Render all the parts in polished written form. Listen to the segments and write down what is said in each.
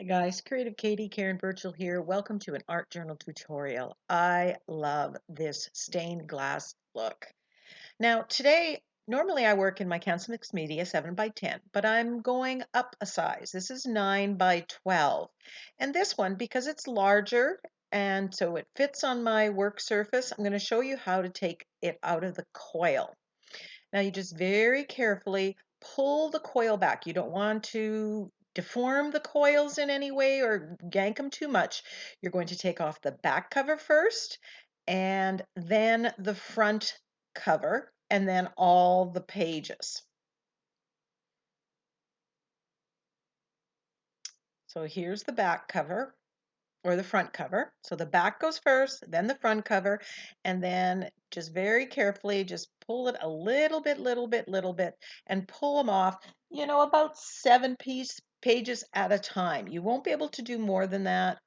Hi guys, Creative Katie, Karen Burchill here. Welcome to an art journal tutorial. I love this stained glass look. Now today, normally I work in my Canson Mixed Media 7 by 10, but I'm going up a size. This is 9 by 12. And this one, because it's larger and so it fits on my work surface, I'm going to show you how to take it out of the coil. Now you just very carefully pull the coil back. You don't want to deform the coils in any way or yank them too much. You're going to take off the back cover first and then the front cover and then all the pages. So here's the back cover or the front cover. So the back goes first, then the front cover, and then just very carefully just pull it a little bit, and pull them off, about pages at a time. You won't be able to do more than that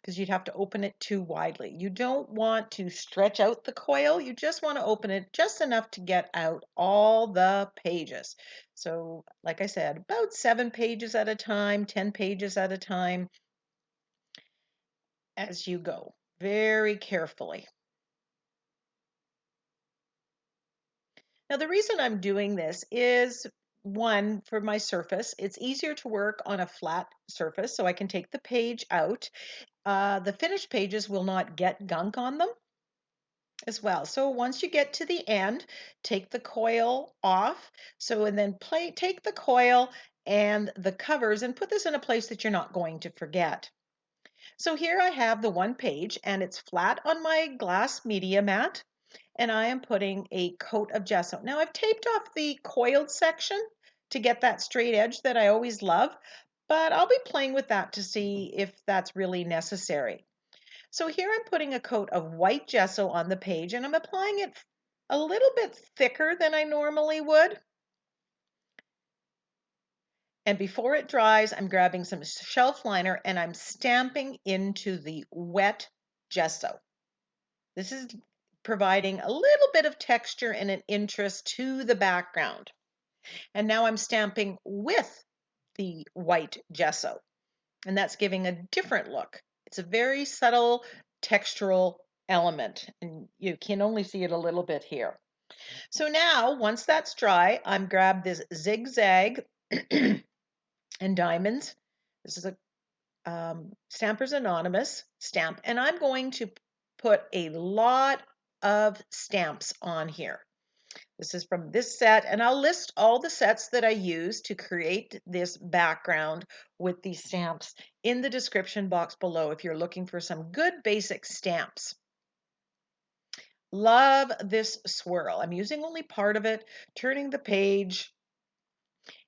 because you'd have to open it too widely. You don't want to stretch out the coil. You just want to open it just enough to get out all the pages. So, like I said, about 7 pages at a time, 10 pages at a time as you go, very carefully. Now, the reason I'm doing this is one, for my surface, it's easier to work on a flat surface, so I can take the page out. The finished pages will not get gunk on them as well. So once you get to the end, take the coil off. So, and then take the coil and the covers and put this in a place that you're not going to forget. So here I have the one page and it's flat on my glass media mat and I am putting a coat of gesso. Now I've taped off the coiled section to get that straight edge that I always love, but I'll be playing with that to see if that's really necessary. So here I'm putting a coat of white gesso on the page and I'm applying it a little bit thicker than I normally would. And before it dries, I'm grabbing some shelf liner and I'm stamping into the wet gesso. This is providing a little bit of texture and an interest to the background. And now I'm stamping with the white gesso, and that's giving a different look. It's a very subtle textural element, and you can only see it a little bit here. So now, once that's dry, I'm grab this zigzag and diamonds. This is a Stampers Anonymous stamp, and I'm going to put a lot of stamps on here. This is from this set, and I'll list all the sets that I use to create this background with these stamps in the description box below if you're looking for some good basic stamps. Love this swirl. I'm using only part of it, turning the page.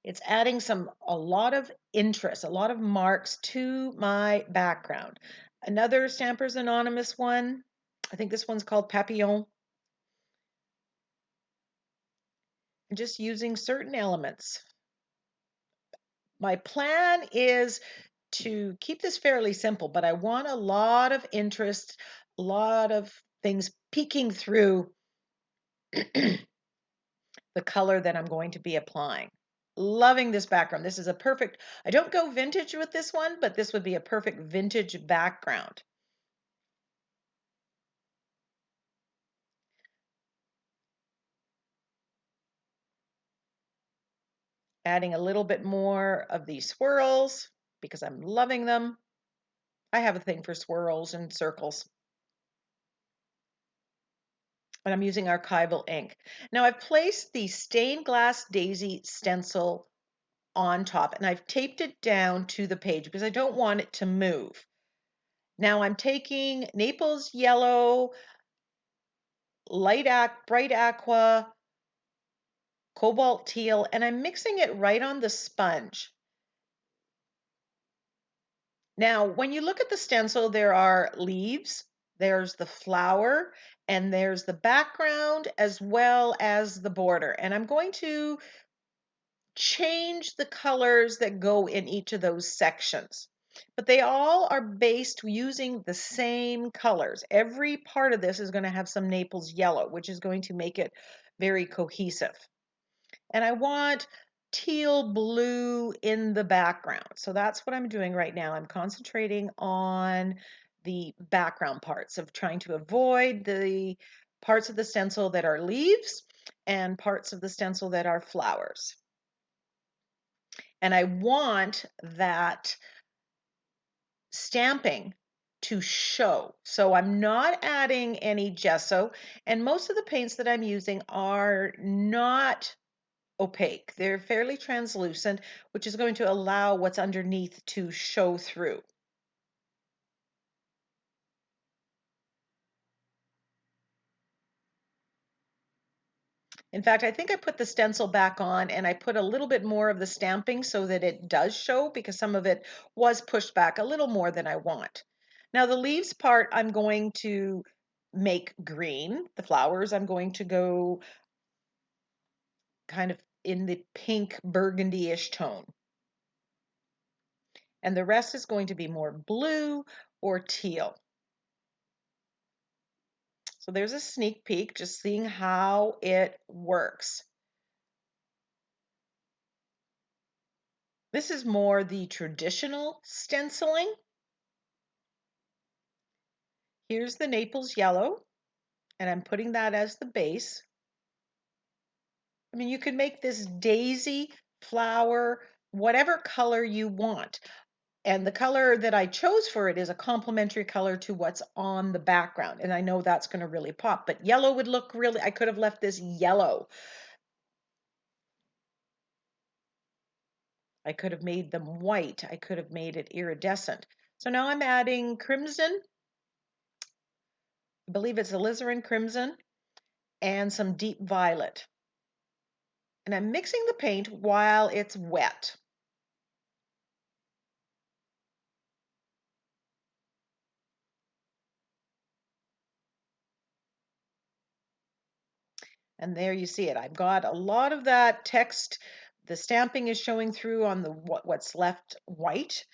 It's adding a lot of interest, a lot of marks to my background. Another Stampers Anonymous one, I think this one's called Papillon. I'm just using certain elements. My plan is to keep this fairly simple, but I want a lot of interest, a lot of things peeking through the color that I'm going to be applying. Loving this background. This is a perfect, I don't go vintage with this one, but this would be a perfect vintage background. Adding a little bit more of these swirls because I'm loving them. I have a thing for swirls and circles. And I'm using archival ink. Now I've placed the stained glass daisy stencil on top and I've taped it down to the page because I don't want it to move. Now I'm taking Naples yellow, bright aqua, cobalt teal, and I'm mixing it right on the sponge. Now, when you look at the stencil, there are leaves, there's the flower, and there's the background as well as the border. And I'm going to change the colors that go in each of those sections. But they all are based using the same colors. Every part of this is going to have some Naples yellow, which is going to make it very cohesive. And I want teal blue in the background. So that's what I'm doing right now. I'm concentrating on the background parts of trying to avoid the parts of the stencil that are leaves and parts of the stencil that are flowers. And I want that stamping to show. So I'm not adding any gesso, and most of the paints that I'm using are not opaque. They're fairly translucent, which is going to allow what's underneath to show through. In fact, I think I put the stencil back on and I put a little bit more of the stamping so that it does show, because some of it was pushed back a little more than I want. Now the leaves part, I'm going to make green. The flowers, I'm going to go kind of in the pink burgundy-ish tone. And the rest is going to be more blue or teal. So there's a sneak peek, just seeing how it works. This is more the traditional stenciling. Here's the Naples yellow, and I'm putting that as the base. I mean, you could make this daisy, flower, whatever color you want. And the color that I chose for it is a complementary color to what's on the background. And I know that's going to really pop, but yellow would look really, I could have left this yellow. I could have made them white. I could have made it iridescent. So now I'm adding crimson. I believe it's alizarin crimson and some deep violet. And I'm mixing the paint while it's wet. And there you see it. I've got a lot of that text. The stamping is showing through on the what's left white,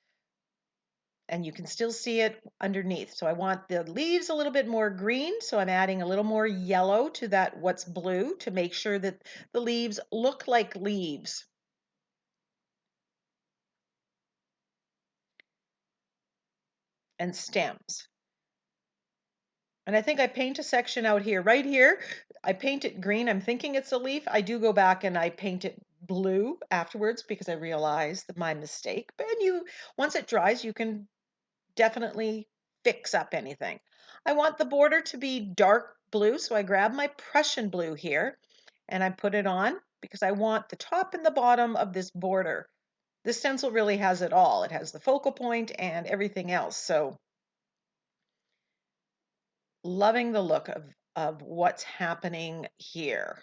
and you can still see it underneath. So I want the leaves a little bit more green, so I'm adding a little more yellow to that what's blue to make sure that the leaves look like leaves. And stems. And I think I paint a section out here. Right here, I paint it green. I'm thinking it's a leaf. I do go back and I paint it blue afterwards because I realized my mistake. But once it dries, you can definitely fix up anything. I want the border to be dark blue, so I grab my Prussian blue here and I put it on because I want the top and the bottom of this border. This stencil really has it all. It has the focal point and everything else. So loving the look of what's happening here.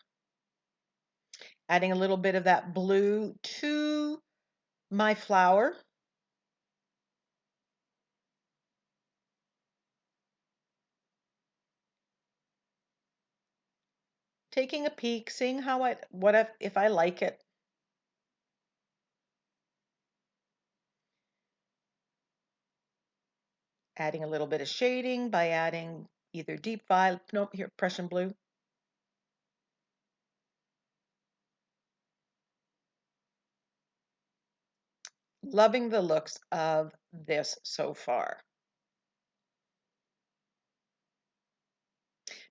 Adding a little bit of that blue to my flower. Taking a peek, seeing how if I like it. Adding a little bit of shading by adding either deep violet, nope, here, Prussian blue. Loving the looks of this so far.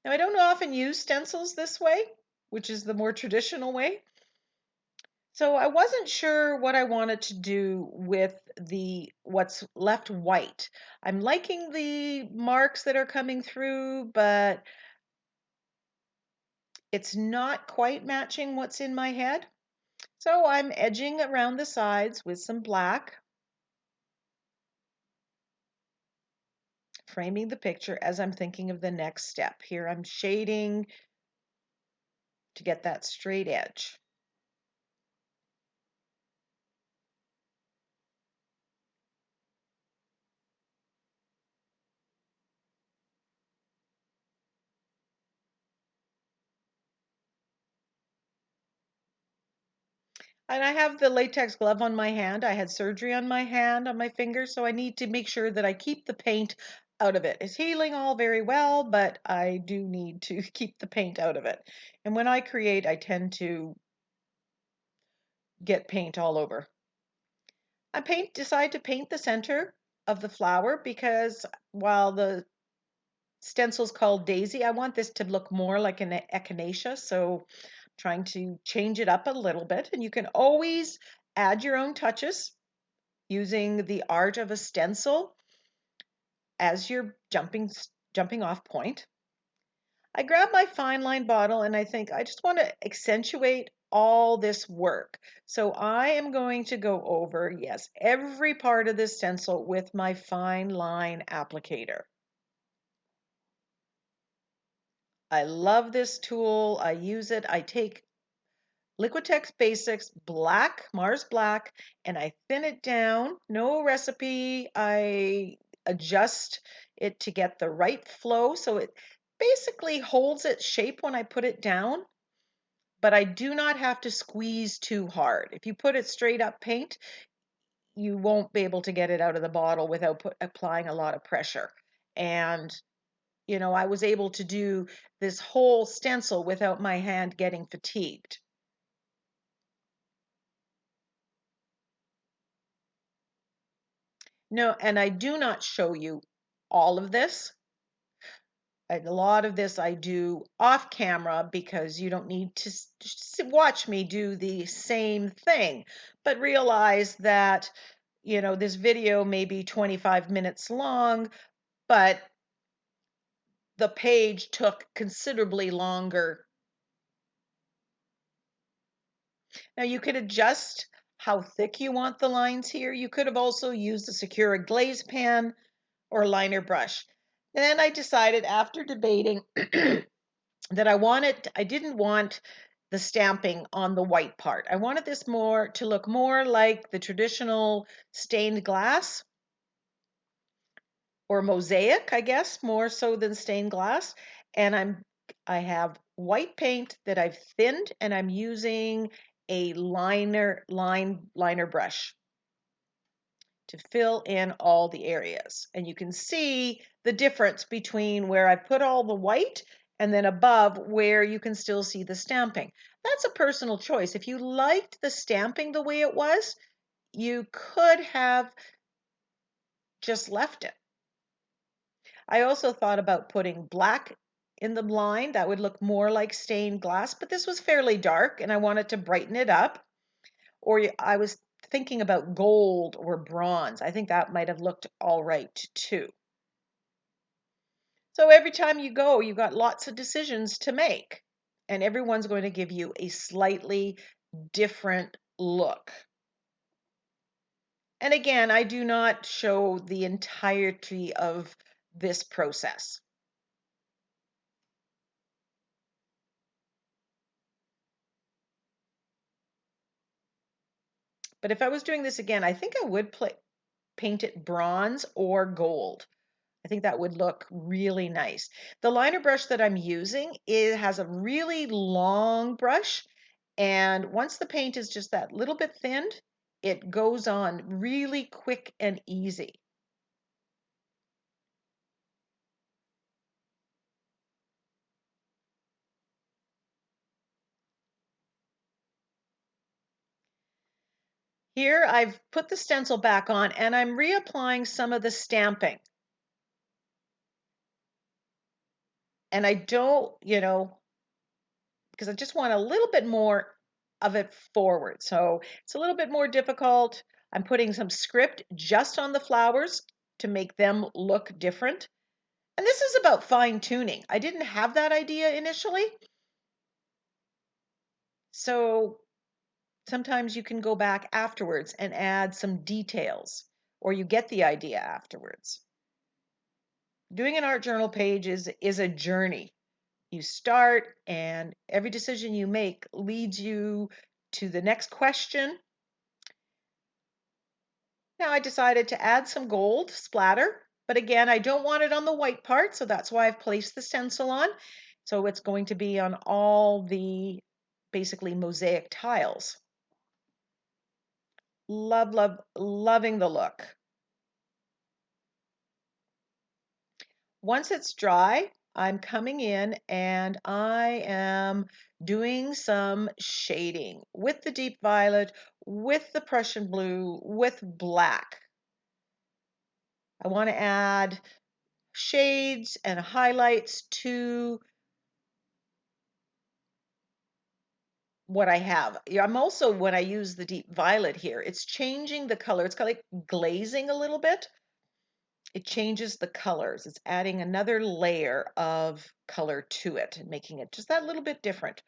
Now, I don't often use stencils this way, which is the more traditional way. So I wasn't sure what I wanted to do with what's left white. I'm liking the marks that are coming through, but it's not quite matching what's in my head. So I'm edging around the sides with some black, framing the picture as I'm thinking of the next step. Here I'm shading to get that straight edge. And I have the latex glove on my hand. I had surgery on my hand, on my finger, so I need to make sure that I keep the paint out of it. It's healing all very well, but I do need to keep the paint out of it. And when I create, I tend to get paint all over. I decide to paint the center of the flower because while the stencil's called Daisy, I want this to look more like an echinacea, so I'm trying to change it up a little bit. And you can always add your own touches using the art of a stencil as your jumping off point. I grab my fine line bottle and I think I just want to accentuate all this work. So I am going to go over, yes, every part of this stencil with my fine line applicator. I love this tool. I use it. I take Liquitex Basics Black, Mars Black, and I thin it down. No recipe. I adjust it to get the right flow so it basically holds its shape when I put it down, but I do not have to squeeze too hard. If you put it straight up paint, you won't be able to get it out of the bottle without applying a lot of pressure. And I was able to do this whole stencil without my hand getting fatigued. No, and I do not show you all of this. A lot of this I do off camera because you don't need to watch me do the same thing, but realize that, this video may be 25 minutes long, but the page took considerably longer. Now you could adjust how thick you want the lines here. You could have also used a Secura glaze pen or liner brush. Then I decided after debating that I didn't want the stamping on the white part. I wanted this to look more like the traditional stained glass or mosaic, I guess, more so than stained glass. And I have white paint that I've thinned and I'm using a liner brush to fill in all the areas. And you can see the difference between where I put all the white and then above where you can still see the stamping. That's a personal choice. If you liked the stamping the way it was, you could have just left it. I also thought about putting black in the line. That would look more like stained glass, but this was fairly dark and I wanted to brighten it up. Or I was thinking about gold or bronze. I think that might have looked all right too. So every time you go, you've got lots of decisions to make, and everyone's going to give you a slightly different look. And again, I do not show the entirety of this process. But if I was doing this again, I think I would paint it bronze or gold. I think that would look really nice. The liner brush that I'm using, it has a really long brush, and once the paint is just that little bit thinned, it goes on really quick and easy. Here I've put the stencil back on and I'm reapplying some of the stamping. And I don't, because I just want a little bit more of it forward. So it's a little bit more difficult. I'm putting some script just on the flowers to make them look different. And this is about fine tuning. I didn't have that idea initially. So sometimes you can go back afterwards and add some details, or you get the idea afterwards. Doing an art journal page is a journey. You start, and every decision you make leads you to the next question. Now I decided to add some gold splatter, but again, I don't want it on the white part, so that's why I've placed the stencil on. So it's going to be on all the basically mosaic tiles. Loving the look. Once it's dry, I'm coming in and I am doing some shading with the deep violet, with the Prussian blue, with black. I want to add shades and highlights to what I have. I'm also, when I use the deep violet here, it's changing the color. It's kind of like glazing a little bit. It changes the colors. It's adding another layer of color to it and making it just that little bit different.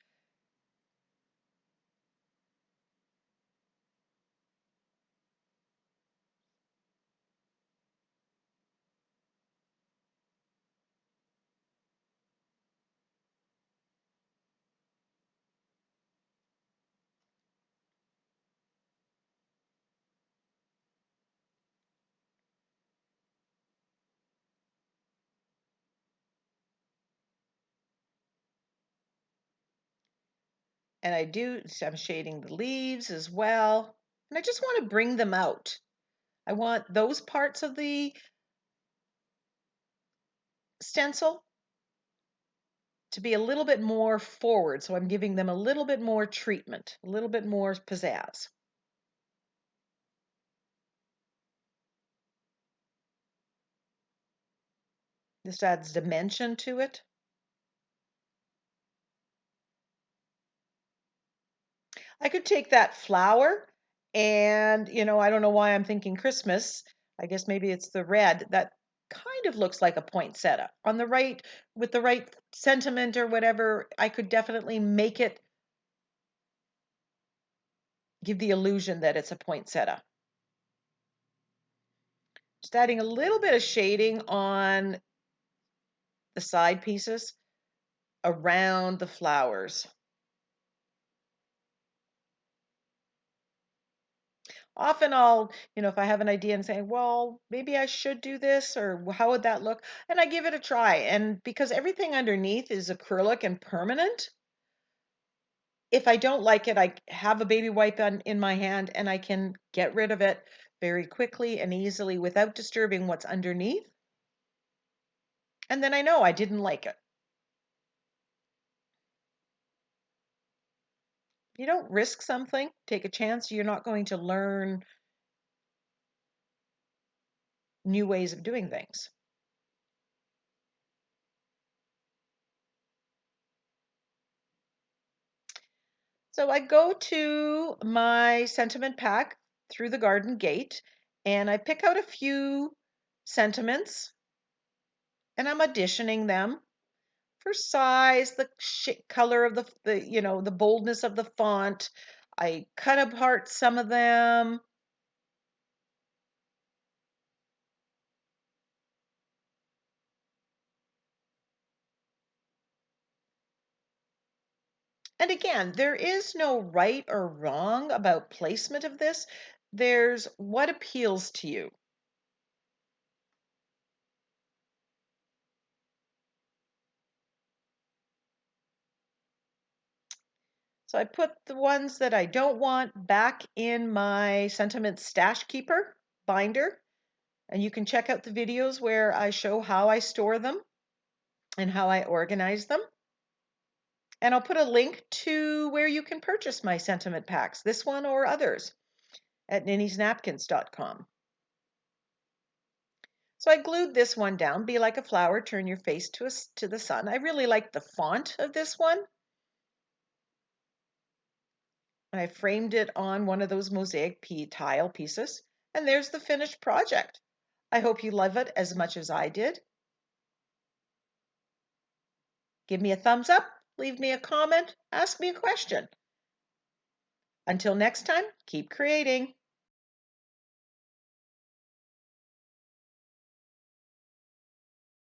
And I'm shading the leaves as well. And I just want to bring them out. I want those parts of the stencil to be a little bit more forward. So I'm giving them a little bit more treatment, a little bit more pizzazz. This adds dimension to it. I could take that flower and, I don't know why I'm thinking Christmas. I guess maybe it's the red that kind of looks like a poinsettia. On the right, with the right sentiment or whatever, I could definitely make it give the illusion that it's a poinsettia. Just adding a little bit of shading on the side pieces around the flowers. Often if I have an idea and say, well, maybe I should do this, or how would that look? And I give it a try. And because everything underneath is acrylic and permanent, if I don't like it, I have a baby wipe in my hand and I can get rid of it very quickly and easily without disturbing what's underneath. And then I know I didn't like it. You don't risk something, take a chance, you're not going to learn new ways of doing things. So I go to my sentiment pack through the garden gate and I pick out a few sentiments and I'm auditioning them for size, the color of the boldness of the font. I cut apart some of them. And again, there is no right or wrong about placement of this. There's what appeals to you. So I put the ones that I don't want back in my sentiment stash keeper binder. And you can check out the videos where I show how I store them and how I organize them. And I'll put a link to where you can purchase my sentiment packs, this one or others, at ninniesnapkins.com. So I glued this one down, Be Like a Flower, Turn Your Face to the Sun. I really like the font of this one. I framed it on one of those mosaic tile pieces. And there's the finished project. I hope you love it as much as I did. Give me a thumbs up, leave me a comment, ask me a question. Until next time, keep creating.